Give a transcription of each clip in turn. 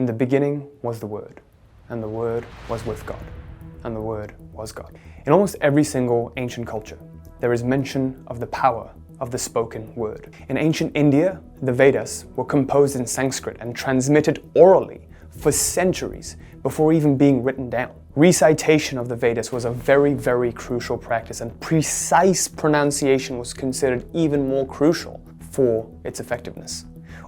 In the beginning was the Word, and the Word was with God, and the Word was God. In almost every single ancient culture, there is mention of the power of the spoken word. In ancient India, the Vedas were composed in Sanskrit and transmitted orally for centuries before even being written down. Recitation of the Vedas was a very, very crucial practice, and precise pronunciation was considered even more crucial for its effectiveness.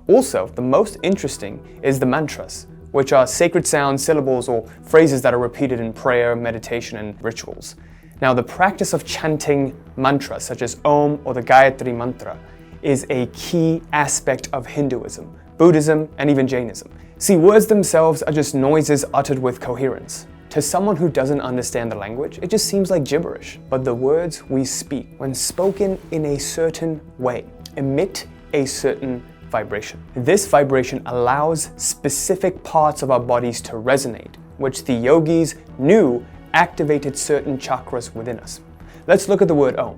Also, the most interesting is the mantras, which are sacred sounds, syllables, or phrases that are repeated in prayer, meditation, and rituals. Now, the practice of chanting mantras such as Om or the Gayatri mantra is a key aspect of Hinduism, Buddhism, and even Jainism. See, words themselves are just noises uttered with coherence. To someone who doesn't understand the language, it just seems like gibberish. But the words we speak, when spoken in a certain way, emit a certain vibration. This vibration allows specific parts of our bodies to resonate, which the yogis knew activated certain chakras within us. Let's look at the word Om.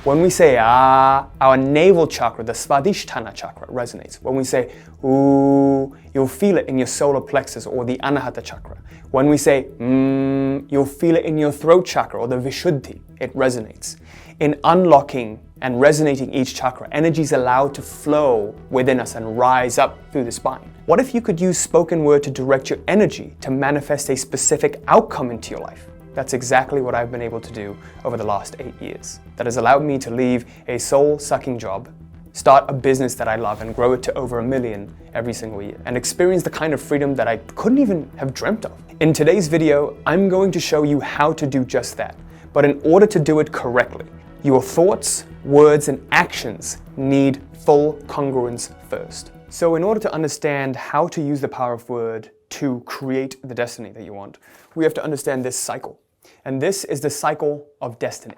When we say our navel chakra, the Svadhisthana chakra, resonates. When we say Ooh, you'll feel it in your solar plexus or the Anahata chakra. When we say you'll feel it in your throat chakra or the Vishuddhi. It resonates. In unlocking and resonating each chakra, energy is allowed to flow within us and rise up through the spine. What if you could use spoken word to direct your energy to manifest a specific outcome into your life? That's exactly what I've been able to do over the last 8 years. That has allowed me to leave a soul-sucking job, start a business that I love and grow it to over $1 million every single year, and experience the kind of freedom that I couldn't even have dreamt of. In today's video, I'm going to show you how to do just that. But in order to do it correctly, your thoughts, words, and actions need full congruence first. So in order to understand how to use the power of word to create the destiny that you want, we have to understand this cycle. And this is the cycle of destiny.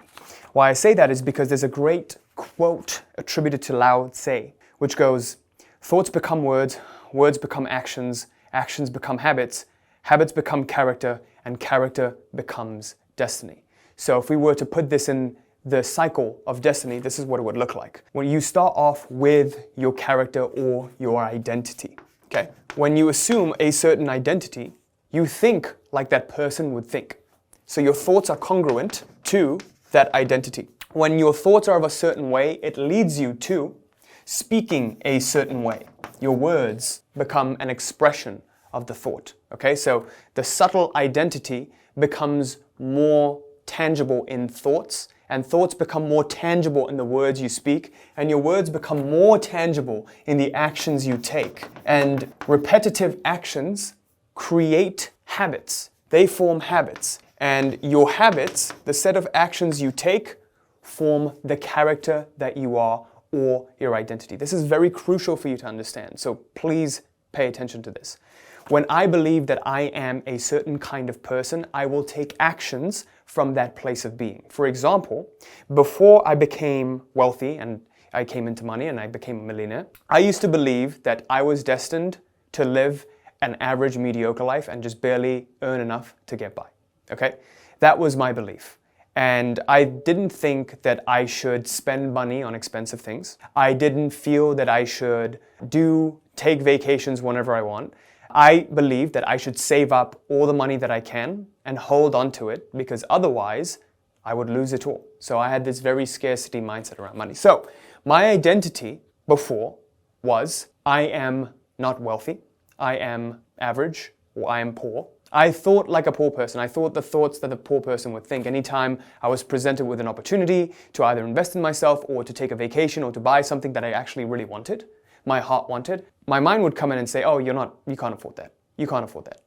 Why I say that is because there's a great quote attributed to Lao Tse, which goes, thoughts become words, words become actions, actions become habits, habits become character, and character becomes destiny. So if we were to put this in the cycle of destiny, this is what it would look like. When you start off with your character or your identity, okay? When you assume a certain identity, you think like that person would think. So your thoughts are congruent to that identity. When your thoughts are of a certain way, it leads you to speaking a certain way. Your words become an expression of the thought, okay? So the subtle identity becomes more tangible in thoughts, and thoughts become more tangible in the words you speak, and your words become more tangible in the actions you take. And repetitive actions create habits. They form habits. And your habits, the set of actions you take, form the character that you are or your identity. This is very crucial for you to understand, so please pay attention to this. When I believe that I am a certain kind of person, I will take actions from that place of being. For example, before I became wealthy and I came into money and I became a millionaire, I used to believe that I was destined to live an average, mediocre life and just barely earn enough to get by, okay? That was my belief. And I didn't think that I should spend money on expensive things. I didn't feel that I should take vacations whenever I want. I believed that I should save up all the money that I can and hold on to it, because otherwise I would lose it all. So I had this very scarcity mindset around money. So my identity before was I am not wealthy, I am average, or I am poor. I thought like a poor person. I thought the thoughts that a poor person would think. Anytime I was presented with an opportunity to either invest in myself or to take a vacation or to buy something that I actually really wanted, my heart wanted, my mind would come in and say, oh, you can't afford that. You can't afford that.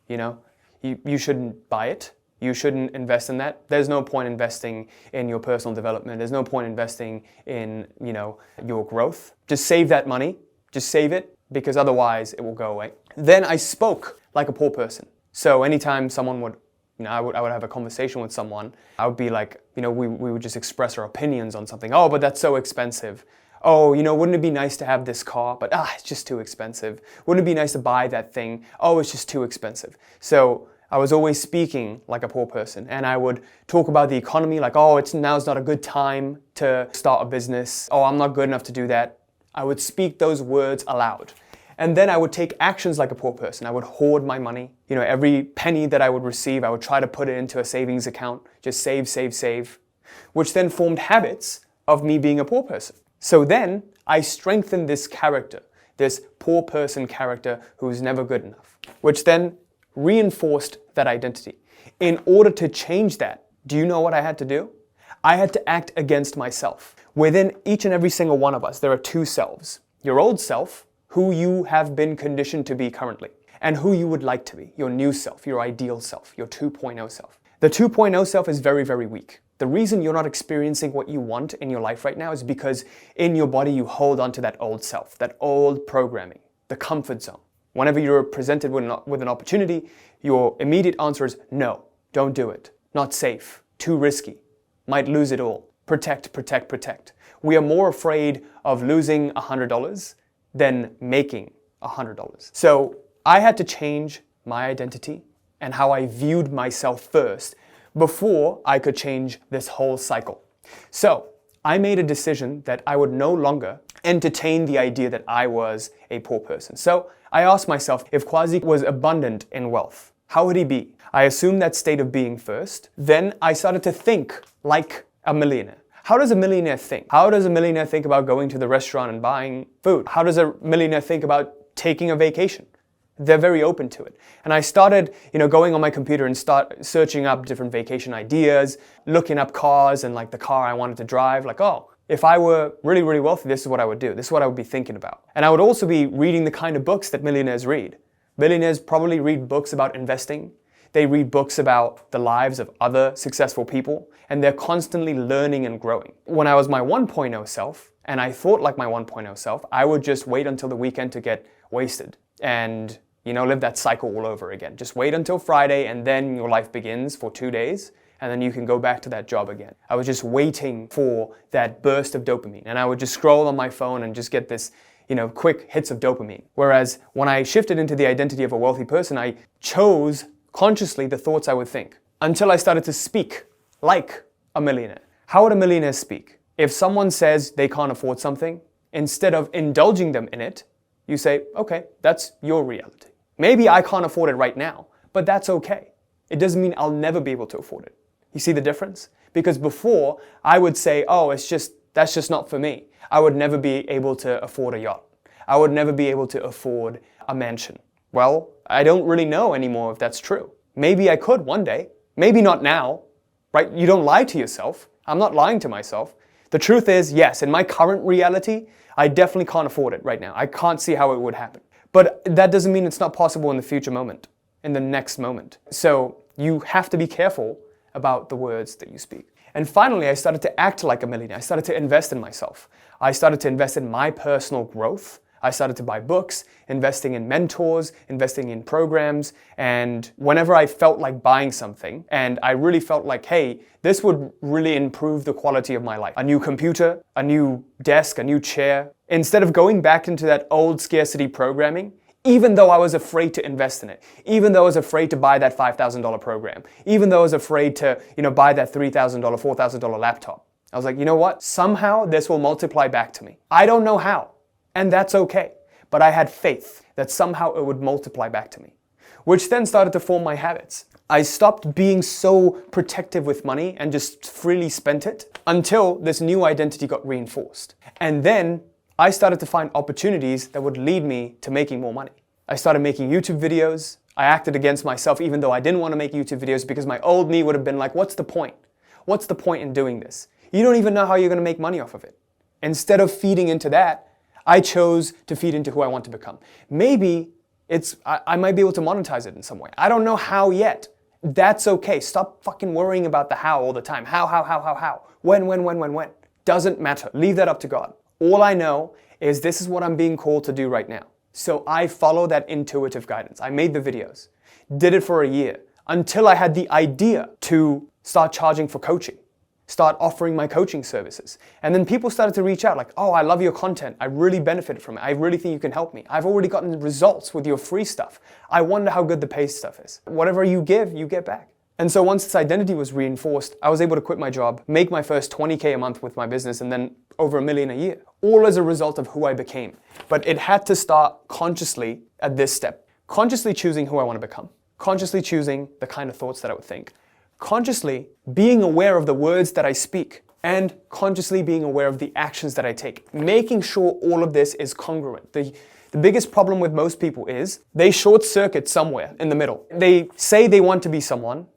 You know, you shouldn't buy it. You shouldn't invest in that. There's no point investing in your personal development. There's no point investing in, your growth. Just save that money. Just save it, because otherwise it will go away. Then I spoke like a poor person. So anytime someone would, I would have a conversation with someone, I would be like, we would just express our opinions on something. Oh, but that's so expensive. Oh, wouldn't it be nice to have this car? But it's just too expensive. Wouldn't it be nice to buy that thing? Oh, it's just too expensive. So I was always speaking like a poor person, and I would talk about the economy like, oh, now's not a good time to start a business. Oh, I'm not good enough to do that. I would speak those words aloud. And then I would take actions like a poor person. I would hoard my money. Every penny that I would receive, I would try to put it into a savings account. Just save, save, save. Which then formed habits of me being a poor person. So then I strengthened this character, this poor person character who's never good enough. Which then reinforced that identity. In order to change that, do you know what I had to do? I had to act against myself. Within each and every single one of us, there are two selves. Your old self, who you have been conditioned to be currently, and who you would like to be, your new self, your ideal self, your 2.0 self. The 2.0 self is very, very weak. The reason you're not experiencing what you want in your life right now is because in your body you hold on to that old self, that old programming, the comfort zone. Whenever you're presented with an opportunity, your immediate answer is no, don't do it, not safe, too risky, might lose it all. Protect, protect, protect. We are more afraid of losing $100 than making $100. So I had to change my identity and how I viewed myself first before I could change this whole cycle. So I made a decision that I would no longer entertain the idea that I was a poor person. So I asked myself, if Quazi was abundant in wealth, how would he be? I assumed that state of being first. Then I started to think like a millionaire. How does a millionaire think? How does a millionaire think about going to the restaurant and buying food? How does a millionaire think about taking a vacation? They're very open to it. And I started, going on my computer and start searching up different vacation ideas, looking up cars and like the car I wanted to drive. Like, oh, if I were really, really wealthy, this is what I would do. This is what I would be thinking about. And I would also be reading the kind of books that millionaires read. Millionaires probably read books about investing. They read books about the lives of other successful people, and they're constantly learning and growing. When I was my 1.0 self, and I thought like my 1.0 self, I would just wait until the weekend to get wasted and, live that cycle all over again. Just wait until Friday, and then your life begins for 2 days, and then you can go back to that job again. I was just waiting for that burst of dopamine, and I would just scroll on my phone and just get this quick hits of dopamine. Whereas when I shifted into the identity of a wealthy person, I chose consciously the thoughts I would think until I started to speak like a millionaire. How would a millionaire speak? If someone says they can't afford something, instead of indulging them in it, you say, okay, that's your reality. Maybe I can't afford it right now, but that's okay. It doesn't mean I'll never be able to afford it. You see the difference? Because before I would say, oh, that's just not for me. I would never be able to afford a yacht. I would never be able to afford a mansion. Well, I don't really know anymore if that's true. Maybe I could one day. Maybe not now, right? You don't lie to yourself. I'm not lying to myself. The truth is, yes, in my current reality, I definitely can't afford it right now. I can't see how it would happen. But that doesn't mean it's not possible in the future moment, in the next moment. So you have to be careful about the words that you speak. And finally, I started to act like a millionaire. I started to invest in myself. I started to invest in my personal growth. I started to buy books, investing in mentors, investing in programs, and whenever I felt like buying something, and I really felt like, hey, this would really improve the quality of my life. A new computer, a new desk, a new chair. Instead of going back into that old scarcity programming, even though I was afraid to invest in it, even though I was afraid to buy that $5,000 program, even though I was afraid to, buy that $3,000, $4,000 laptop, I was like, you know what? Somehow this will multiply back to me. I don't know how. And that's okay. But I had faith that somehow it would multiply back to me, which then started to form my habits. I stopped being so protective with money and just freely spent it until this new identity got reinforced. And then I started to find opportunities that would lead me to making more money. I started making YouTube videos. I acted against myself even though I didn't want to make YouTube videos because my old me would have been like, what's the point? What's the point in doing this? You don't even know how you're going to make money off of it. Instead of feeding into that, I chose to feed into who I want to become. Maybe I might be able to monetize it in some way. I don't know how yet. That's okay. Stop fucking worrying about the how all the time. How? When? Doesn't matter. Leave that up to God. All I know is this is what I'm being called to do right now. So I follow that intuitive guidance. I made the videos, did it for a year until I had the idea to start charging for coaching. Start offering my coaching services. And then people started to reach out like, oh, I love your content. I really benefited from it. I really think you can help me. I've already gotten results with your free stuff. I wonder how good the paid stuff is. Whatever you give, you get back. And so once this identity was reinforced, I was able to quit my job, make my first 20K a month with my business, and then over $1 million a year. all as a result of who I became. But it had to start consciously at this step. Consciously choosing who I want to become. Consciously choosing the kind of thoughts that I would think. Consciously being aware of the words that I speak. And consciously being aware of the actions that I take. Making sure all of this is congruent. The biggest problem with most people is they short circuit somewhere in the middle. They say they want to be someone,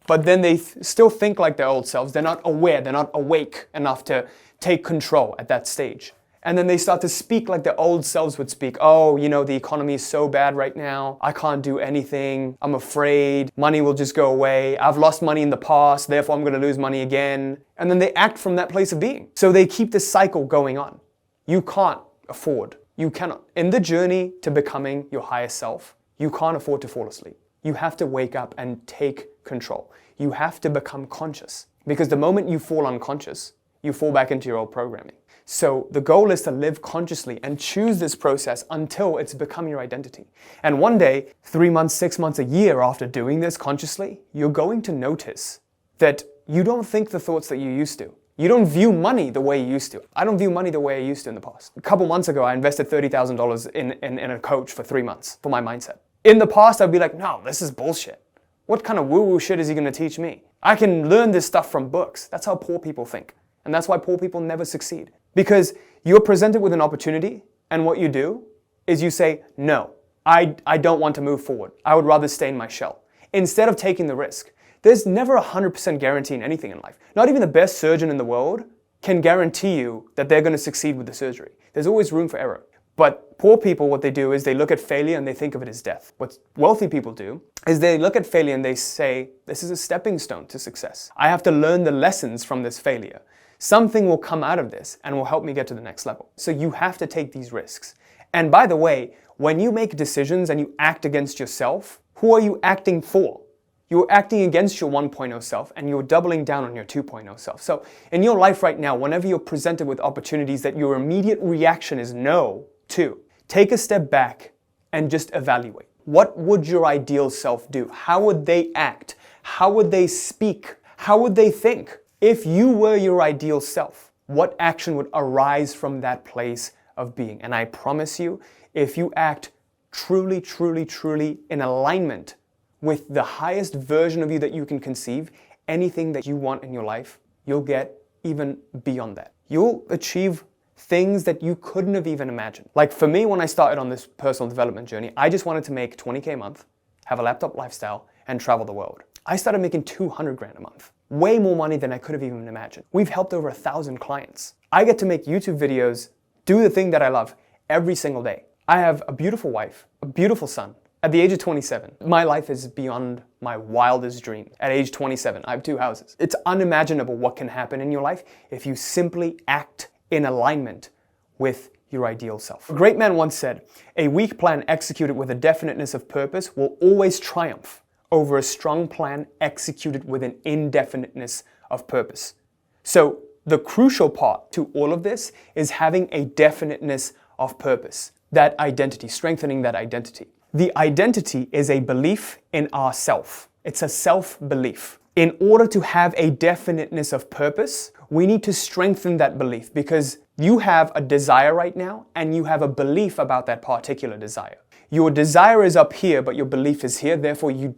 but then they still think like their old selves. They're not aware, they're not awake enough to take control at that stage. And then they start to speak like their old selves would speak. Oh, you know, the economy is so bad right now. I can't do anything. I'm afraid. Money will just go away. I've lost money in the past, therefore I'm going to lose money again. And then they act from that place of being. So they keep this cycle going on. You can't afford. You cannot. In the journey to becoming your highest self, you can't afford to fall asleep. You have to wake up and take control. You have to become conscious. Because the moment you fall unconscious, you fall back into your old programming. So the goal is to live consciously and choose this process until it's become your identity. And one day, 3 months, 6 months, a year after doing this consciously, you're going to notice that you don't think the thoughts that you used to. You don't view money the way you used to. I don't view money the way I used to in the past. A couple months ago, I invested $30,000 in a coach for 3 months for my mindset. In the past, I'd be like, no, this is bullshit. What kind of woo-woo shit is he going to teach me? I can learn this stuff from books. That's how poor people think. And that's why poor people never succeed. Because you're presented with an opportunity, and what you do is you say, no, I don't want to move forward. I would rather stay in my shell. Instead of taking the risk. There's never 100% guarantee in anything in life. Not even the best surgeon in the world can guarantee you that they're going to succeed with the surgery. There's always room for error. But poor people, what they do is they look at failure and they think of it as death. What wealthy people do is they look at failure and they say, this is a stepping stone to success. I have to learn the lessons from this failure. Something will come out of this and will help me get to the next level. So you have to take these risks. And by the way, when you make decisions and you act against yourself, who are you acting for? You're acting against your 1.0 self and you're doubling down on your 2.0 self. So in your life right now, whenever you're presented with opportunities that your immediate reaction is no to, take a step back and just evaluate. What would your ideal self do? How would they act? How would they speak? How would they think? If you were your ideal self, what action would arise from that place of being? And I promise you, if you act truly, truly, truly in alignment with the highest version of you that you can conceive, anything that you want in your life, you'll get even beyond that. You'll achieve things that you couldn't have even imagined. Like for me, when I started on this personal development journey, I just wanted to make 20K a month, have a laptop lifestyle, and travel the world. I started making 200 grand a month. Way more money than I could have even imagined. We've helped over 1,000 clients. I get to make YouTube videos, do the thing that I love every single day. I have a beautiful wife, a beautiful son. At the age of 27, my life is beyond my wildest dreams. At age 27, I have 2 houses. It's unimaginable what can happen in your life if you simply act in alignment with your ideal self. A great man once said, a weak plan executed with a definiteness of purpose will always triumph over a strong plan executed with an indefiniteness of purpose. So the crucial part to all of this is having a definiteness of purpose, that identity, strengthening that identity. The identity is a belief in ourself. It's a self-belief. In order to have a definiteness of purpose, we need to strengthen that belief because you have a desire right now and you have a belief about that particular desire. Your desire is up here, but your belief is here. Therefore, you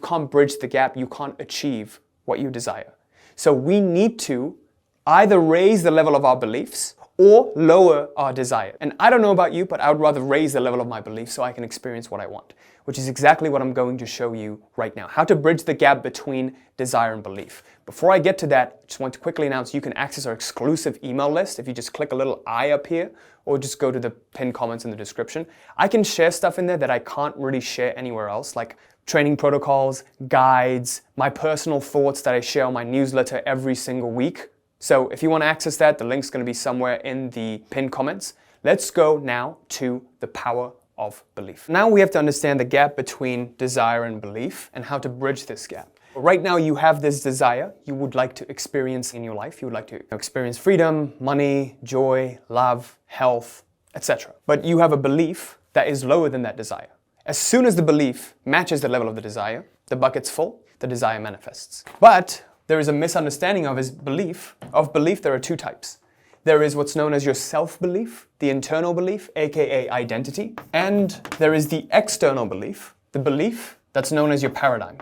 can't bridge the gap. You can't achieve what you desire. So we need to either raise the level of our beliefs or lower our desire. And I don't know about you, but I would rather raise the level of my beliefs so I can experience what I want, which is exactly what I'm going to show you right now. How to bridge the gap between desire and belief. Before I get to that, I just want to quickly announce you can access our exclusive email list if you just click a little I up here or just go to the pinned comments in the description. I can share stuff in there that I can't really share anywhere else, like training protocols, guides, my personal thoughts that I share on my newsletter every single week. So if you want to access that, the link's going to be somewhere in the pinned comments. Let's go now to the power of belief. Now we have to understand the gap between desire and belief and how to bridge this gap. Right now you have this desire you would like to experience in your life. You would like to experience freedom, money, joy, love, health, etc. But you have a belief that is lower than that desire. As soon as the belief matches the level of the desire, the bucket's full, the desire manifests. But there is a misunderstanding of belief. There are 2 types. There is what's known as your self-belief, the internal belief, aka identity, and there is the external belief, the belief that's known as your paradigm,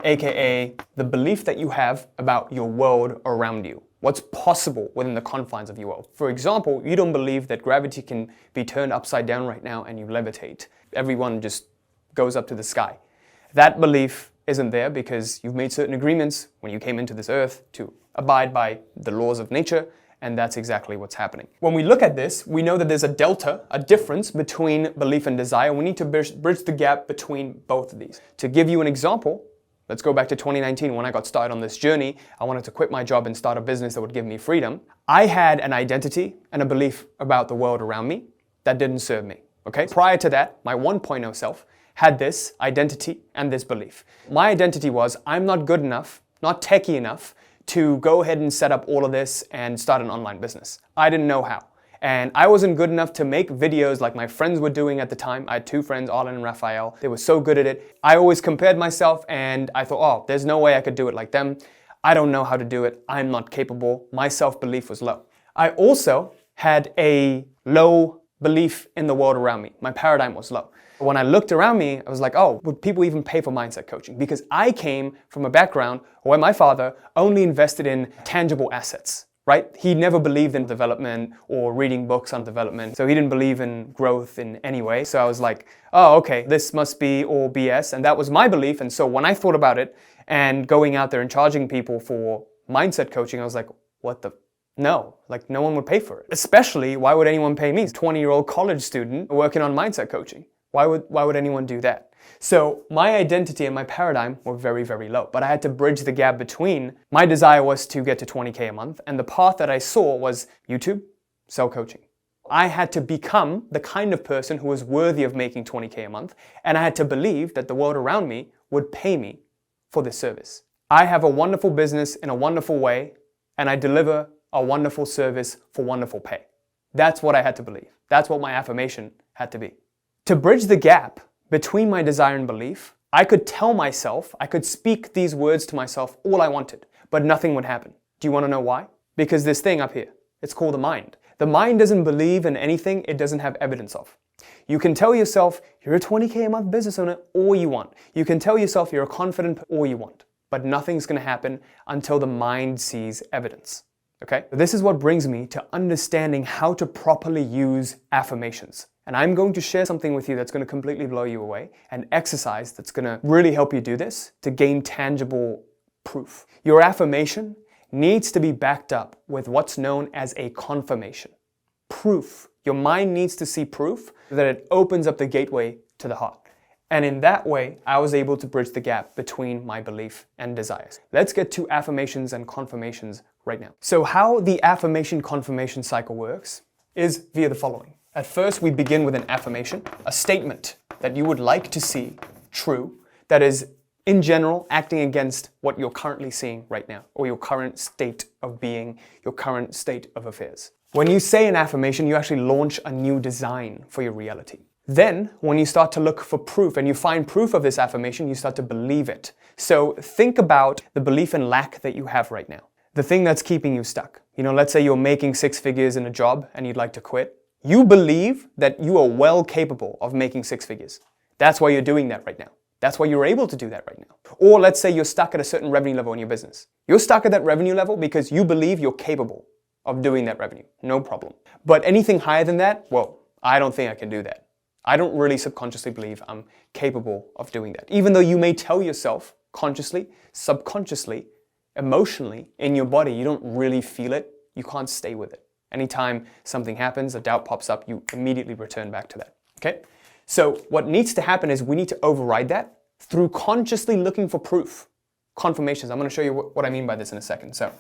aka the belief that you have about your world around you, what's possible within the confines of your world. For example, you don't believe that gravity can be turned upside down right now and you levitate. Everyone just goes up to the sky. That belief isn't there because you've made certain agreements when you came into this earth to abide by the laws of nature, and that's exactly what's happening. When we look at this, we know that there's a delta, a difference between belief and desire. We need to bridge the gap between both of these. To give you an example, let's go back to 2019 when I got started on this journey. I wanted to quit my job and start a business that would give me freedom. I had an identity and a belief about the world around me that didn't serve me, okay? Prior to that, my 1.0 self had this identity and this belief. My identity was, I'm not good enough, not techie enough, to go ahead and set up all of this and start an online business. I didn't know how. And I wasn't good enough to make videos like my friends were doing at the time. I had two friends, Arlen and Raphael. They were so good at it. I always compared myself and I thought, oh, there's no way I could do it like them. I don't know how to do it. I'm not capable. My self-belief was low. I also had a low belief in the world around me. My paradigm was low. When I looked around me, I was like, oh, would people even pay for mindset coaching? Because I came from a background where my father only invested in tangible assets, right? He never believed in development or reading books on development. So he didn't believe in growth in any way. So I was like, oh, okay, this must be all BS. And that was my belief. And so when I thought about it and going out there and charging people for mindset coaching, I was like, what the? No, like no one would pay for it. Especially, why would anyone pay me? 20-year-old college student working on mindset coaching. Why would anyone do that? So my identity and my paradigm were very, very low, but I had to bridge the gap between my desire was to get to 20K a month and the path that I saw was YouTube, sell coaching. I had to become the kind of person who was worthy of making 20K a month, and I had to believe that the world around me would pay me for this service. I have a wonderful business in a wonderful way, and I deliver a wonderful service for wonderful pay. That's what I had to believe. That's what my affirmation had to be. To bridge the gap between my desire and belief, I could tell myself, I could speak these words to myself all I wanted, but nothing would happen. Do you want to know why? Because this thing up here, it's called the mind. The mind doesn't believe in anything it doesn't have evidence of. You can tell yourself you're a 20K a month business owner all you want. You can tell yourself you're a confident all you want, but nothing's going to happen until the mind sees evidence. Okay? This is what brings me to understanding how to properly use affirmations. And I'm going to share something with you that's going to completely blow you away, an exercise that's going to really help you do this to gain tangible proof. Your affirmation needs to be backed up with what's known as a confirmation. Proof. Your mind needs to see proof that it opens up the gateway to the heart. And in that way, I was able to bridge the gap between my belief and desires. Let's get to affirmations and confirmations right now. So how the affirmation confirmation cycle works is via the following. At first, we begin with an affirmation, a statement that you would like to see true, that is, in general, acting against what you're currently seeing right now, or your current state of being, your current state of affairs. When you say an affirmation, you actually launch a new design for your reality. Then, when you start to look for proof and you find proof of this affirmation, you start to believe it. So think about the belief in lack that you have right now. The thing that's keeping you stuck. Let's say you're making 6 figures in a job and you'd like to quit. You believe that you are well capable of making 6 figures. That's why you're doing that right now. That's why you're able to do that right now. Or let's say you're stuck at a certain revenue level in your business. You're stuck at that revenue level because you believe you're capable of doing that revenue. No problem. But anything higher than that, well, I don't think I can do that. I don't really subconsciously believe I'm capable of doing that. Even though you may tell yourself consciously, subconsciously, emotionally, in your body, you don't really feel it, you can't stay with it. Anytime something happens, a doubt pops up, you immediately return back to that, okay? So what needs to happen is we need to override that through consciously looking for proof, confirmations. I'm gonna show you what I mean by this in a second. So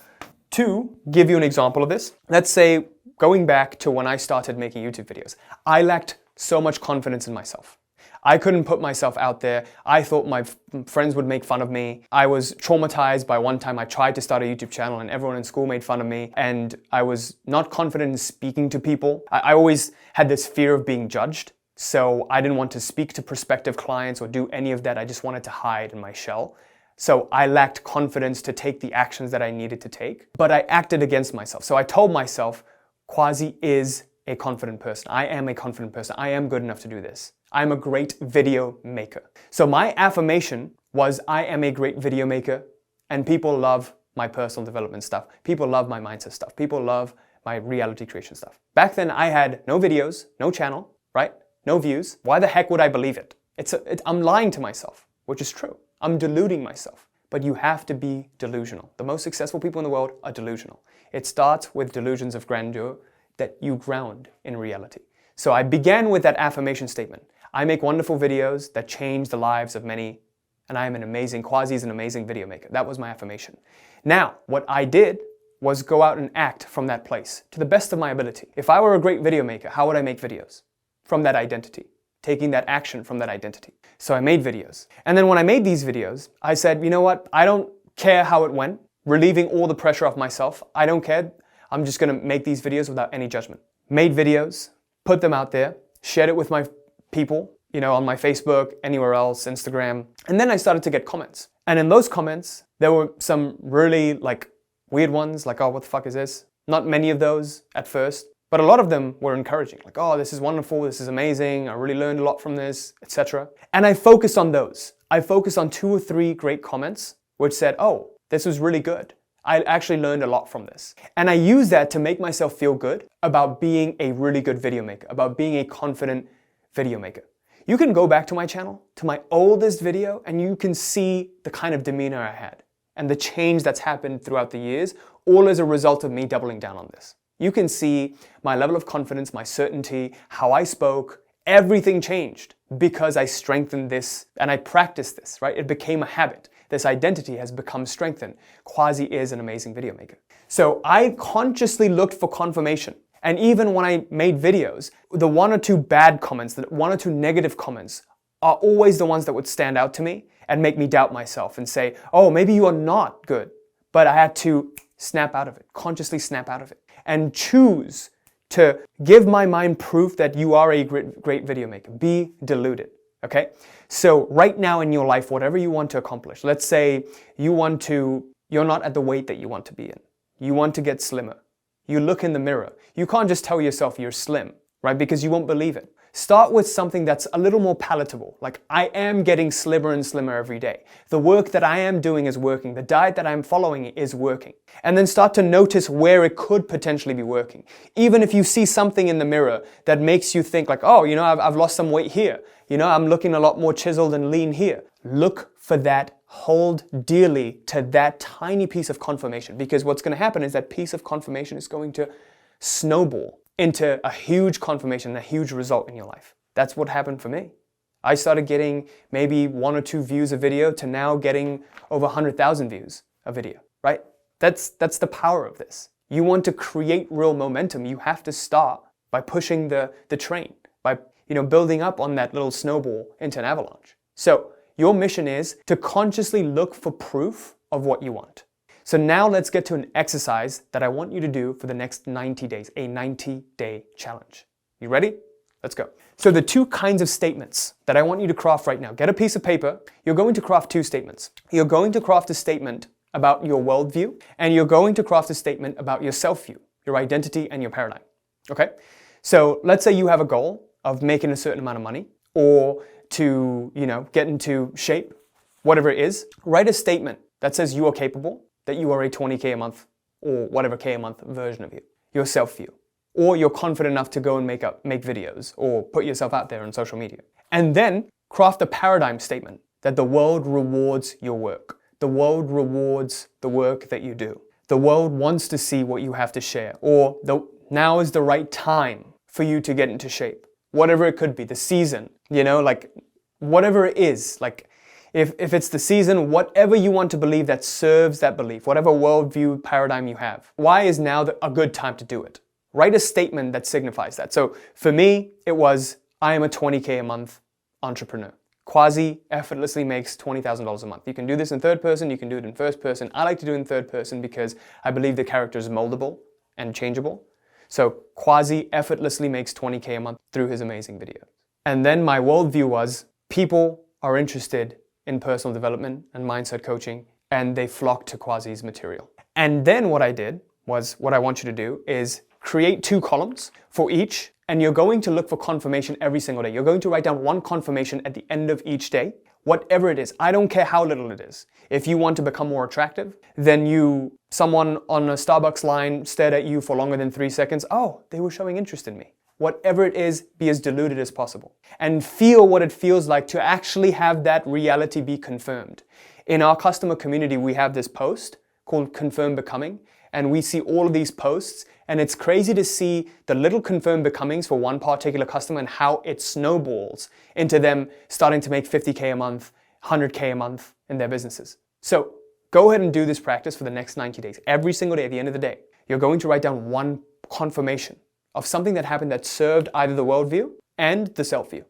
to give you an example of this, let's say going back to when I started making YouTube videos, I lacked so much confidence in myself. I couldn't put myself out there. I thought my friends would make fun of me. I was traumatized by one time I tried to start a YouTube channel and everyone in school made fun of me, and I was not confident in speaking to people. I always had this fear of being judged, so I didn't want to speak to prospective clients or do any of that. I just wanted to hide in my shell. So I lacked confidence to take the actions that I needed to take, but I acted against myself. So I told myself, Quazi is a confident person. I am a confident person. I am good enough to do this. I'm a great video maker. So my affirmation was I am a great video maker, and people love my personal development stuff. People love my mindset stuff. People love my reality creation stuff. Back then I had no videos, no channel, right? No views. Why the heck would I believe it? I'm lying to myself, which is true. I'm deluding myself. But you have to be delusional. The most successful people in the world are delusional. It starts with delusions of grandeur that you ground in reality. So I began with that affirmation statement. I make wonderful videos that change the lives of many, and I am an amazing, Quazi is an amazing video maker. That was my affirmation. Now, what I did was go out and act from that place to the best of my ability. If I were a great video maker, how would I make videos? From that identity, taking that action from that identity. So I made videos. And then when I made these videos, I said, you know what? I don't care how it went, relieving all the pressure off myself. I don't care. I'm just gonna make these videos without any judgment. Made videos, put them out there, shared it with my people, on my Facebook, anywhere else, Instagram. And then I started to get comments. And in those comments, there were some really weird ones, like, oh, what the fuck is this? Not many of those at first, but a lot of them were encouraging. Like, oh, this is wonderful, this is amazing, I really learned a lot from this, etc. And I focused on those. I focused on 2 or 3 great comments, which said, oh, this was really good. I actually learned a lot from this. And I used that to make myself feel good about being a really good video maker, about being a confident video maker. You can go back to my channel, to my oldest video, and you can see the kind of demeanor I had and the change that's happened throughout the years, all as a result of me doubling down on this. You can see my level of confidence, my certainty, how I spoke, everything changed because I strengthened this and I practiced this, right? It became a habit. This identity has become strengthened. Quazi is an amazing video maker. So I consciously looked for confirmation. And even when I made videos, the 1 or 2 bad comments, the 1 or 2 negative comments are always the ones that would stand out to me and make me doubt myself and say, oh, maybe you are not good. But I had to snap out of it, consciously snap out of it, and choose to give my mind proof that you are a great video maker. Be deluded, okay? So right now in your life, whatever you want to accomplish, let's say you're not at the weight that you want to be in. You want to get slimmer. You look in the mirror. You can't just tell yourself you're slim, right? Because you won't believe it. Start with something that's a little more palatable. Like, I am getting slimmer and slimmer every day. The work that I am doing is working. The diet that I'm following is working. And then start to notice where it could potentially be working. Even if you see something in the mirror that makes you think like, oh, I've lost some weight here. I'm looking a lot more chiseled and lean here. Look for that. Hold dearly to that tiny piece of confirmation, because what's going to happen is that piece of confirmation is going to snowball into a huge confirmation, a huge result in your life. That's what happened for me. I started getting maybe 1 or 2 views a video to now getting over 100,000 views a video, right? That's the power of this. You want to create real momentum, you have to start by pushing the train, by building up on that little snowball into an avalanche. So your mission is to consciously look for proof of what you want. So now let's get to an exercise that I want you to do for the next 90 days, a 90-day challenge. You ready? Let's go. So the 2 kinds of statements that I want you to craft right now, get a piece of paper. You're going to craft 2 statements. You're going to craft a statement about your worldview, and you're going to craft a statement about your self-view, your identity and your paradigm. Okay? So let's say you have a goal of making a certain amount of money, or to, get into shape, whatever it is. Write a statement that says you are capable, that you are a 20K a month or whatever K a month version of you, your self-view. Or you're confident enough to go and make videos or put yourself out there on social media. And then craft a paradigm statement that the world rewards your work. The world rewards the work that you do. The world wants to see what you have to share, or now is the right time for you to get into shape. Whatever it could be, the season, whatever it is, if it's the season, whatever you want to believe that serves that belief, whatever worldview paradigm you have, why is now a good time to do it? Write a statement that signifies that. So for me, it was, I am a 20K a month entrepreneur. Quazi effortlessly makes $20,000 a month. You can do this in third person, you can do it in first person. I like to do it in third person because I believe the character is moldable and changeable. So Quazi effortlessly makes 20K a month through his amazing videos. And then my worldview was, people are interested in personal development and mindset coaching, and they flock to Quazi's material. And then what I did was, what I want you to do is create 2 columns for each, and you're going to look for confirmation every single day. You're going to write down 1 confirmation at the end of each day, whatever it is. I don't care how little it is. If you want to become more attractive, then someone on a Starbucks line stared at you for longer than 3 seconds. Oh, they were showing interest in me. Whatever it is, be as diluted as possible. And feel what it feels like to actually have that reality be confirmed. In our customer community, we have this post called Confirm Becoming, and we see all of these posts, and it's crazy to see the little confirmed becomings for one particular customer and how it snowballs into them starting to make 50K a month, 100K a month in their businesses. So go ahead and do this practice for the next 90 days. Every single day at the end of the day, you're going to write down 1 confirmation of something that happened that served either the worldview and the self-view.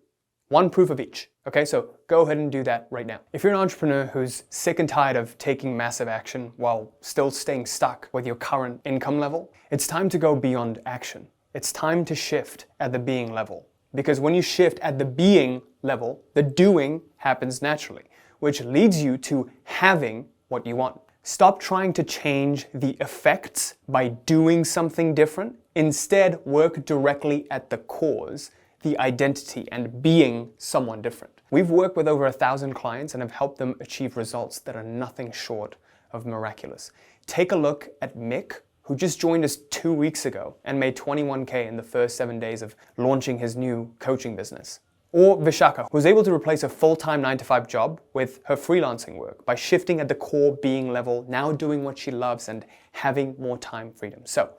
1 proof of each. Okay, so go ahead and do that right now. If you're an entrepreneur who's sick and tired of taking massive action while still staying stuck with your current income level, it's time to go beyond action. It's time to shift at the being level. Because when you shift at the being level, the doing happens naturally, which leads you to having what you want. Stop trying to change the effects by doing something different. Instead, work directly at the cause, the identity, and being someone different. We've worked with over 1,000 clients and have helped them achieve results that are nothing short of miraculous. Take a look at Mick, who just joined us 2 weeks ago and made 21K in the first 7 days of launching his new coaching business. Or Vishaka, who was able to replace a full-time 9-to-5 job with her freelancing work by shifting at the core being level, now doing what she loves and having more time freedom. So,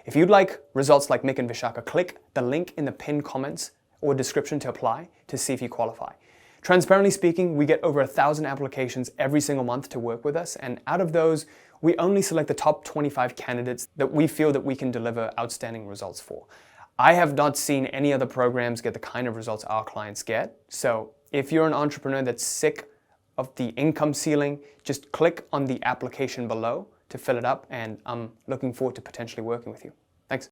if you'd like results like Mick and Vishaka, click the link in the pinned comments or description to apply to see if you qualify. Transparently speaking, we get over 1,000 applications every single month to work with us, and out of those, we only select the top 25 candidates that we feel that we can deliver outstanding results for. I have not seen any other programs get the kind of results our clients get. So if you're an entrepreneur that's sick of the income ceiling, just click on the application below to fill it up, and I'm looking forward to potentially working with you.